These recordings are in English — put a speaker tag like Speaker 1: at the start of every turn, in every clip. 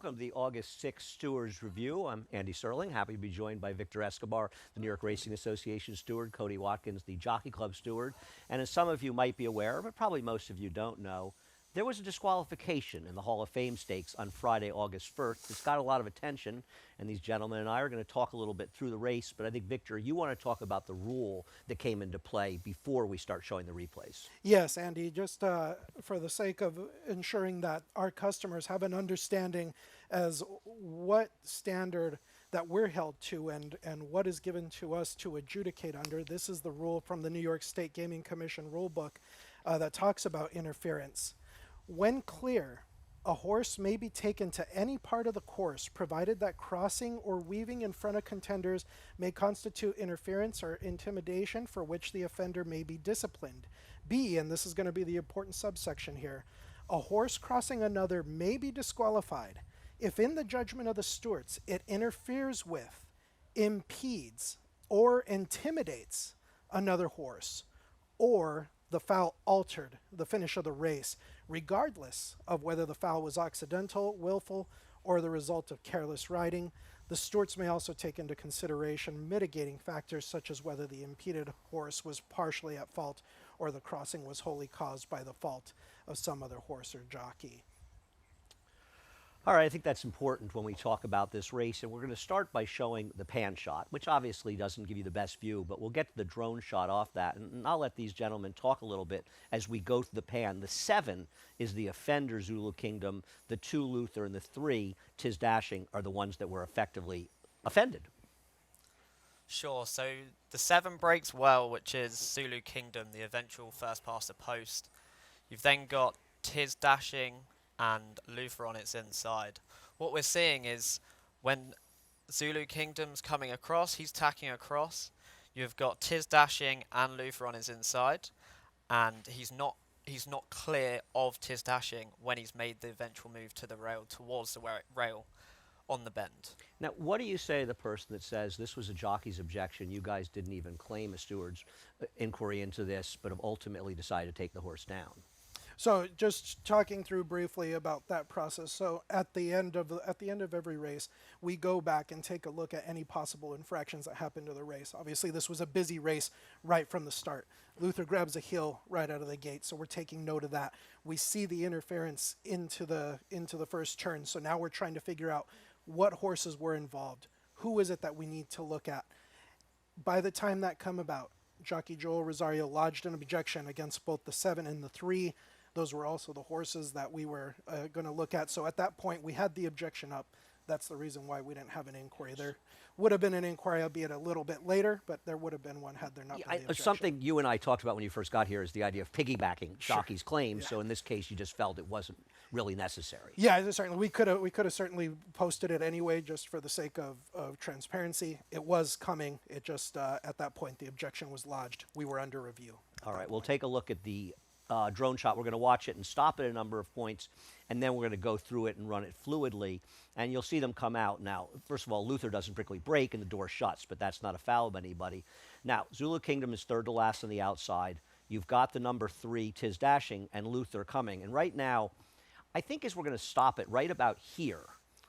Speaker 1: Welcome to the August 6th Stewards Review. I'm Andy Serling, happy to be joined by Victor Escobar, the New York Racing Association steward, Cody Watkins, the Jockey Club steward. And as some of you might be aware, but probably most of you don't know, there was a disqualification in the Hall of Fame Stakes on Friday, August 1st. It's got a lot of attention, and these gentlemen and I are going to talk a little bit through the race, but I think, Victor, you want to talk about the rule that came into play before we start showing the replays.
Speaker 2: Yes, Andy, just for the sake of ensuring that our customers have an understanding as what standard that we're held to and what is given to us to adjudicate under. This is the rule from the New York State Gaming Commission rule book that talks about interference. When clear, a horse may be taken to any part of the course, provided that crossing or weaving in front of contenders may constitute interference or intimidation for which the offender may be disciplined. B, and this is going to be the important subsection here, a horse crossing another may be disqualified if in the judgment of the stewards it interferes with, impedes, or intimidates another horse, or the foul altered the finish of the race, regardless of whether the foul was accidental, willful, or the result of careless riding. The stewards may also take into consideration mitigating factors such as whether the impeded horse was partially at fault or the crossing was wholly caused by the fault of some other horse or jockey.
Speaker 1: All right, I think that's important when we talk about this race, and we're going to start by showing the pan shot, which obviously doesn't give you the best view, but we'll get to the drone shot off that, and I'll let these gentlemen talk a little bit as we go through the pan. The 7 is the offender, Zulu Kingdom. The 2, Luther, and the 3, Tis Dashing, are the ones that were effectively offended.
Speaker 3: Sure, so the 7 breaks well, which is Zulu Kingdom, the eventual first past the post. You've then got Tis Dashing and Luther on its inside. What we're seeing is when Zulu Kingdom's coming across, he's tacking across. You've got Tis Dashing and Luther on his inside, and he's not clear of Tis Dashing when he's made the eventual move to the rail towards the rail on the bend.
Speaker 1: Now, what do you say to the person that says this was a jockey's objection, you guys didn't even claim a steward's inquiry into this, but have ultimately decided to take the horse down?
Speaker 2: So just talking through briefly about that process. So at the end of every race, we go back and take a look at any possible infractions that happened to the race. Obviously, this was a busy race right from the start. Luther grabs a heel right out of the gate, so we're taking note of that. We see the interference into the first turn. So now we're trying to figure out what horses were involved. Who is it that we need to look at? By the time that come about, Jockey Joel Rosario lodged an objection against both the 7 and the 3. Those were also the horses that we were going to look at. So at that point, we had the objection up. That's the reason why we didn't have an inquiry. There would have been an inquiry, albeit a little bit later, but there would have been one had there not been the objection.
Speaker 1: Something you and I talked about when you first got here is the idea of piggybacking jockey's claims. Yeah. So in this case, you just felt it wasn't really necessary.
Speaker 2: Yeah, certainly. We could have certainly posted it anyway, just for the sake of transparency. It was coming. It just, at that point, the objection was lodged. We were under review.
Speaker 1: All right, we'll take a look at the drone shot. We're going to watch it and stop at a number of points, and then we're going to go through it and run it fluidly, and you'll see them come out. Now, first of all, Luther doesn't particularly break and the door shuts, but that's not a foul of anybody. Now, Zulu Kingdom is third to last on the outside. You've got the number 3, Tis Dashing, and Luther coming. And right now, I think as we're going to stop it right about here.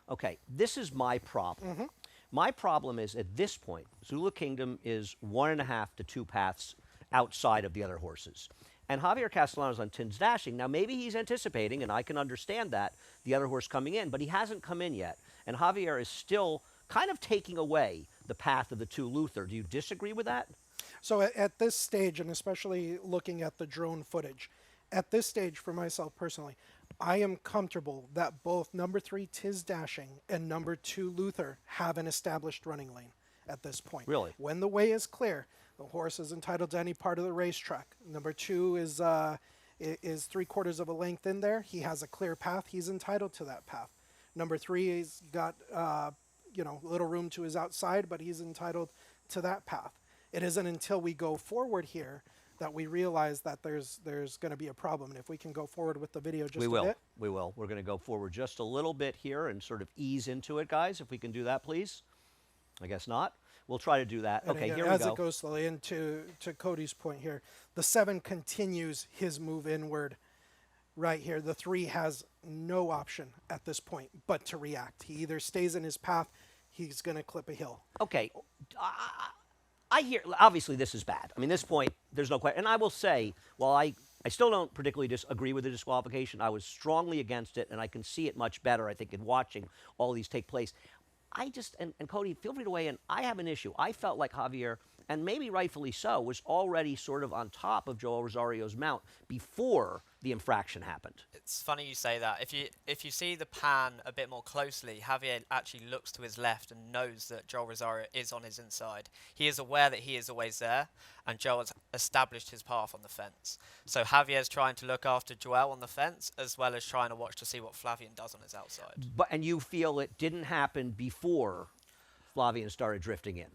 Speaker 1: Okay, this is my problem. Mm-hmm. My problem is at this point, Zulu Kingdom is 1.5 to 2 paths outside of the other horses. And Javier Castellano's on Tis Dashing. Now, maybe he's anticipating, and I can understand that, the other horse coming in, but he hasn't come in yet. And Javier is still kind of taking away the path of the 2 Luther. Do you disagree with that?
Speaker 2: So at this stage, and especially looking at the drone footage, at this stage for myself personally, I am comfortable that both number 3 Tis Dashing and number 2 Luther have an established running lane at this point.
Speaker 1: Really?
Speaker 2: When the way is clear, the horse is entitled to any part of the racetrack. Number 2 is 3/4 of a length in there. He has a clear path. He's entitled to that path. Number 3 has got little room to his outside, but he's entitled to that path. It isn't until we go forward here that we realize that there's going to be a problem. And if we can go forward with the video just a bit.
Speaker 1: We will. We're going to go forward just a little bit here and sort of ease into it, guys. If we can do that, please. I guess not. We'll try to do that.
Speaker 2: And
Speaker 1: okay,
Speaker 2: again,
Speaker 1: here we go.
Speaker 2: As it goes slowly, and to Cody's point here, the 7 continues his move inward right here, the 3 has no option at this point but to react. He either stays in his path, he's going to clip a hill.
Speaker 1: Okay, I hear, obviously this is bad. I mean, this point, there's no question. And I will say, while I still don't particularly disagree with the disqualification, I was strongly against it, and I can see it much better, I think, in watching all these take place. I just, and Cody, feel free to weigh in. I have an issue. I felt like Javier, and maybe rightfully so, was already sort of on top of Joel Rosario's mount before the infraction happened.
Speaker 3: It's funny you say that. If you see the pan a bit more closely, Javier actually looks to his left and knows that Joel Rosario is on his inside. He is aware that he is always there, and Joel has established his path on the fence. So Javier's trying to look after Joel on the fence, as well as trying to watch to see what Flavian does on his outside.
Speaker 1: And you feel it didn't happen before Flavian started drifting in?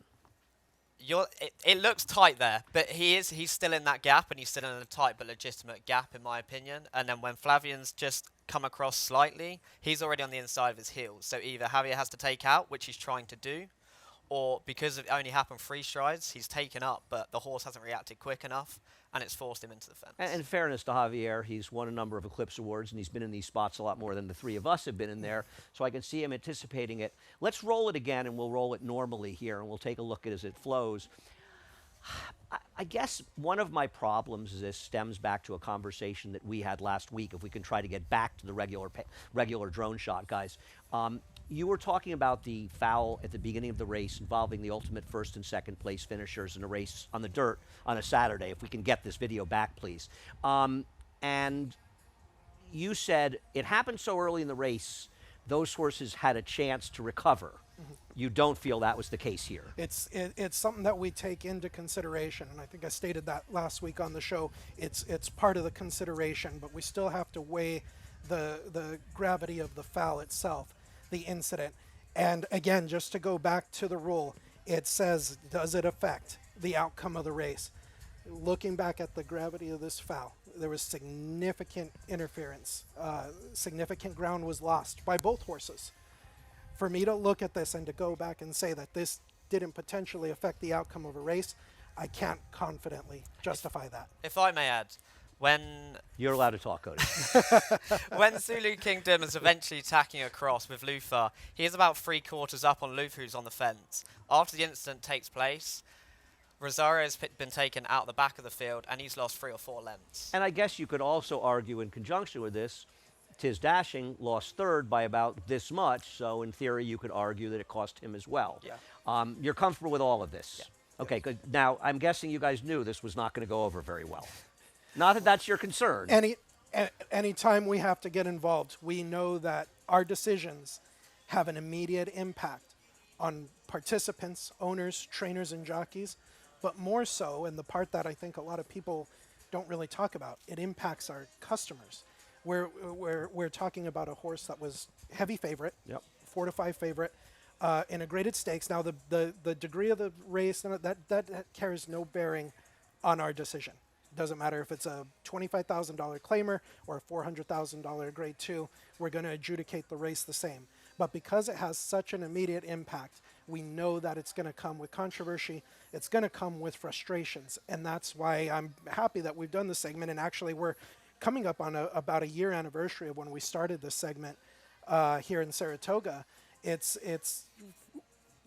Speaker 3: It looks tight there, but he's still in that gap, and he's still in a tight but legitimate gap, in my opinion. And then when Flavian's just come across slightly, he's already on the inside of his heels. So either Javier has to take out, which he's trying to do, or because it only happened 3 strides, he's taken up, but the horse hasn't reacted quick enough, and it's forced him into the fence.
Speaker 1: And in fairness to Javier, he's won a number of Eclipse Awards, and he's been in these spots a lot more than the 3 of us have been in there, so I can see him anticipating it. Let's roll it again, and we'll roll it normally here, and we'll take a look at it as it flows. I guess one of my problems is this stems back to a conversation that we had last week, if we can try to get back to the regular drone shot, guys. You were talking about the foul at the beginning of the race involving the ultimate first and second place finishers in a race on the dirt on a Saturday. If we can get this video back, please. And you said it happened so early in the race, those horses had a chance to recover. Mm-hmm. You don't feel that was the case here.
Speaker 2: It's something that we take into consideration, and I think I stated that last week on the show. It's part of the consideration, but we still have to weigh the gravity of the foul itself, the incident. And again, just to go back to the rule, it says, does it affect the outcome of the race? Looking back at the gravity of this foul, there was significant interference. Significant ground was lost by both horses. For me to look at this and to go back and say that this didn't potentially affect the outcome of a race, I can't confidently justify that.
Speaker 3: If I may add, when
Speaker 1: you're allowed to talk, Cody.
Speaker 3: When Zulu Kingdom is eventually attacking across with Luther, he is about 3/4 up on Luther, who's on the fence. After the incident takes place, Rosario's been taken out the back of the field, and he's lost 3 or 4 lengths.
Speaker 1: And I guess you could also argue in conjunction with this, Tiz Dashing lost third by about this much, so in theory you could argue that it cost him as well.
Speaker 3: Yeah.
Speaker 1: You're comfortable with all of this?
Speaker 3: Yeah.
Speaker 1: Okay, good. Now, I'm guessing you guys knew this was not going to go over very well. Not that that's your concern.
Speaker 2: Any time we have to get involved, we know that our decisions have an immediate impact on participants, owners, trainers, and jockeys, but more so, and the part that I think a lot of people don't really talk about, it impacts our customers. We're talking about a horse that was heavy favorite, 4 to 5 favorite, in a graded stakes. Now the degree of the race, that carries no bearing on our decision. Doesn't matter if it's a $25,000 claimer or a $400,000 grade 2, we're going to adjudicate the race the same. But because it has such an immediate impact, we know that it's going to come with controversy, it's going to come with frustrations, and that's why I'm happy that we've done this segment, and actually we're coming up on about a year anniversary of when we started this segment here in Saratoga. It's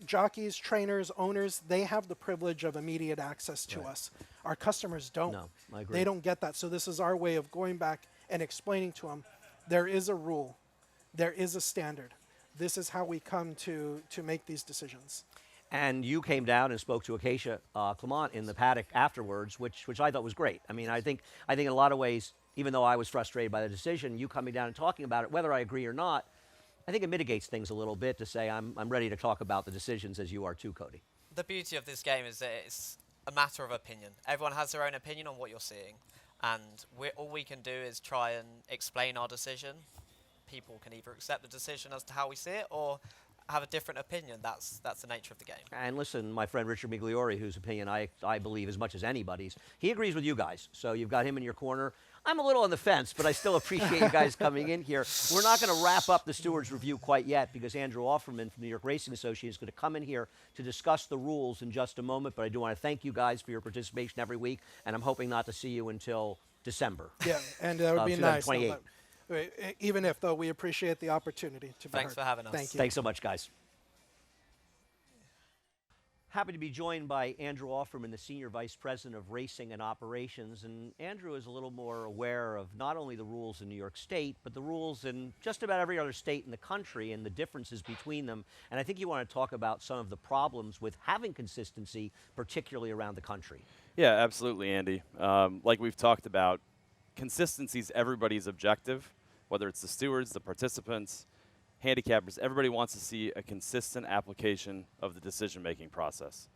Speaker 2: jockeys, trainers, owners, they have the privilege of immediate access to us. Our customers don't.
Speaker 1: No, I agree.
Speaker 2: They don't get that. So this is our way of going back and explaining to them, there is a rule, there is a standard. This is how we come to make these decisions.
Speaker 1: And you came down and spoke to Acacia Clement in the paddock afterwards, which I thought was great. I mean, I think in a lot of ways, even though I was frustrated by the decision, you coming down and talking about it, whether I agree or not, I think it mitigates things a little bit to say I'm ready to talk about the decisions as you are too, Cody.
Speaker 3: The beauty of this game is that it's a matter of opinion. Everyone has their own opinion on what you're seeing, and all we can do is try and explain our decision. People can either accept the decision as to how we see it or have a different opinion. That's the nature of the game. And
Speaker 1: listen, my friend Richard Migliori, whose opinion I believe as much as anybody's, he agrees with you guys. So you've got him in your corner. I'm a little on the fence, but I still appreciate you guys coming in here. We're not going to wrap up the Stewards review quite yet because Andrew Offerman from New York Racing Association is going to come in here to discuss the rules in just a moment. But I do want to thank you guys for your participation every week, and I'm hoping not to see you until December.
Speaker 2: Yeah, and that would be nice.
Speaker 1: 2028.
Speaker 2: Even if, though, we appreciate the opportunity to be
Speaker 3: Thanks
Speaker 2: heard.
Speaker 3: for having us.
Speaker 2: Thank you.
Speaker 1: Thanks so much, guys. Happy to be joined by Andrew Offerman, the Senior Vice President of Racing and Operations. And Andrew is a little more aware of not only the rules in New York State, but the rules in just about every other state in the country and the differences between them. And I think you want to talk about some of the problems with having consistency, particularly around the country.
Speaker 4: Yeah, absolutely, Andy. Like we've talked about, consistency is everybody's objective, whether it's the stewards, the participants, handicappers. Everybody wants to see a consistent application of the decision-making process.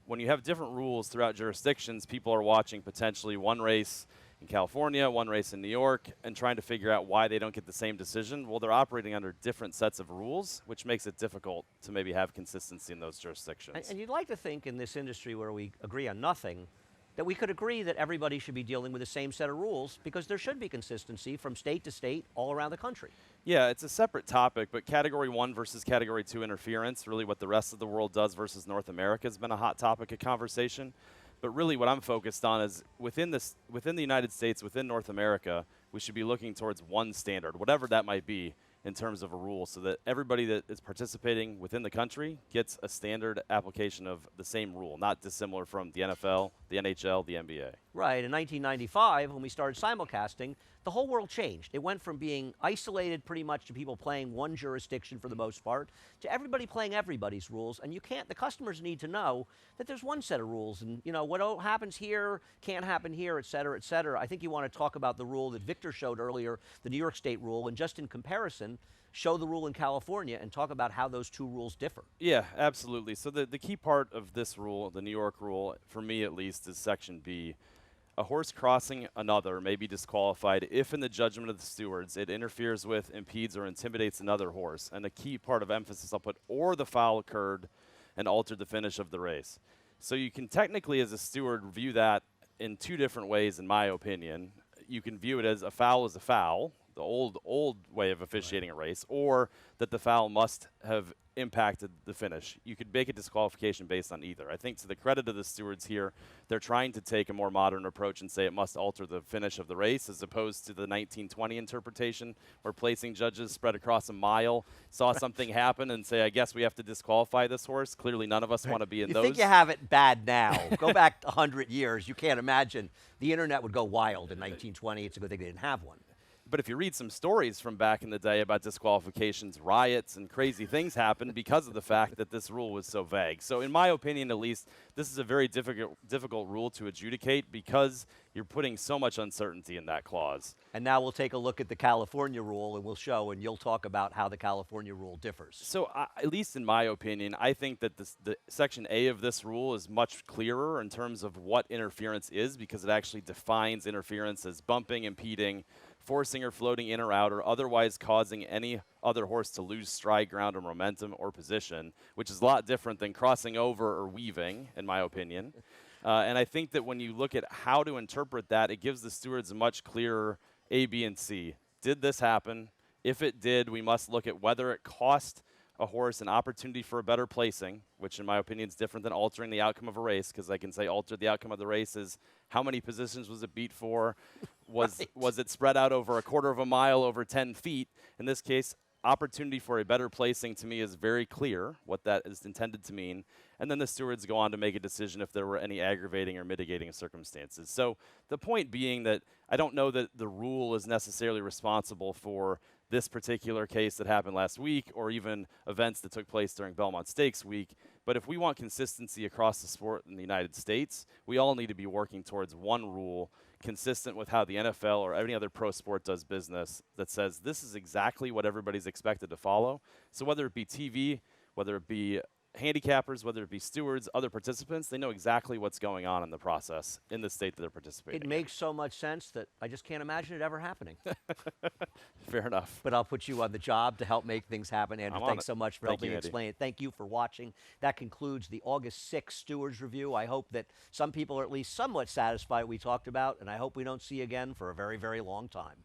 Speaker 4: When you have different rules throughout jurisdictions, people are watching potentially one race in California, one race in New York, and trying to figure out why they don't get the same decision. Well, they're operating under different sets of rules, which makes it difficult to maybe have consistency in those jurisdictions.
Speaker 1: And you'd like to think in this industry where we agree on nothing, that we could agree that everybody should be dealing with the same set of rules because there should be consistency from state to state all around the country.
Speaker 4: Yeah, it's a separate topic, but Category 1 versus Category 2 interference, really what the rest of the world does versus North America, has been a hot topic of conversation. But really what I'm focused on is within the United States, within North America, we should be looking towards one standard, whatever that might be, in terms of a rule, so that everybody that is participating within the country gets a standard application of the same rule, not dissimilar from the NFL, the NHL, the NBA.
Speaker 1: Right. In 1995, when we started simulcasting, the whole world changed. It went from being isolated pretty much to people playing one jurisdiction for the most part to everybody playing everybody's rules. And you can't, the customers need to know that there's one set of rules. And, you know, what happens here can't happen here, et cetera, et cetera. I think you want to talk about the rule that Victor showed earlier, the New York State rule, and just in comparison, show the rule in California and talk about how those two rules differ.
Speaker 4: Yeah, absolutely. So the key part of this rule, the New York rule, for me at least, is Section B. A horse crossing another may be disqualified if, in the judgment of the stewards, it interferes with, impedes, or intimidates another horse. And the key part of emphasis I'll put, or the foul occurred and altered the finish of the race. So you can technically, as a steward, view that in two different ways, in my opinion. You can view it as a foul, the old way of officiating a race, or that the foul must have impacted the finish. You could make a disqualification based on either. I think to the credit of the stewards here, they're trying to take a more modern approach and say it must alter the finish of the race, as opposed to the 1920 interpretation where placing judges spread across a mile saw something happen and say, I guess we have to disqualify this horse. Clearly none of us want to be in
Speaker 1: You
Speaker 4: those.
Speaker 1: think you have it bad now. Go back 100 years. You can't imagine. The internet would go wild in 1920. It's a good thing they didn't have one.
Speaker 4: But if you read some stories from back in the day about disqualifications, riots and crazy things happened because of the fact that this rule was so vague. So in my opinion, at least, this is a very difficult rule to adjudicate because you're putting so much uncertainty in that clause.
Speaker 1: And now we'll take a look at the California rule and we'll show, and you'll talk about how the California rule differs.
Speaker 4: So at least in my opinion, I think that the Section A of this rule is much clearer in terms of what interference is, because it actually defines interference as bumping, impeding, forcing or floating in or out, or otherwise causing any other horse to lose stride, ground, or momentum or position, which is a lot different than crossing over or weaving, in my opinion. And I think that when you look at how to interpret that, it gives the stewards a much clearer A, B, and C. Did this happen? If it did, we must look at whether it cost a horse an opportunity for a better placing, which in my opinion is different than altering the outcome of a race, because I can say altered the outcome of the race is how many positions was it beat for? Was it spread out over a quarter of a mile, over 10 feet? In this case, opportunity for a better placing to me is very clear what that is intended to mean. And then the stewards go on to make a decision if there were any aggravating or mitigating circumstances. So the point being that I don't know that the rule is necessarily responsible for this particular case that happened last week, or even events that took place during Belmont Stakes week. But if we want consistency across the sport in the United States, we all need to be working towards one rule consistent with how the NFL or any other pro sport does business, that says this is exactly what everybody's expected to follow. So whether it be TV, whether it be handicappers, whether it be stewards, other participants, they know exactly what's going on in the process in the state that they're participating
Speaker 1: It
Speaker 4: in.
Speaker 1: makes so much sense that I just can't imagine it ever happening.
Speaker 4: Fair enough.
Speaker 1: But I'll put you on the job to help make things happen. Andrew,
Speaker 4: I'm on
Speaker 1: thanks
Speaker 4: it.
Speaker 1: so much for
Speaker 4: Thank
Speaker 1: helping
Speaker 4: you, Eddie.
Speaker 1: explain it. Thank you for watching. That concludes the August 6th Stewards Review. I hope that some people are at least somewhat satisfied what we talked about, and I hope we don't see you again for a very, very long time.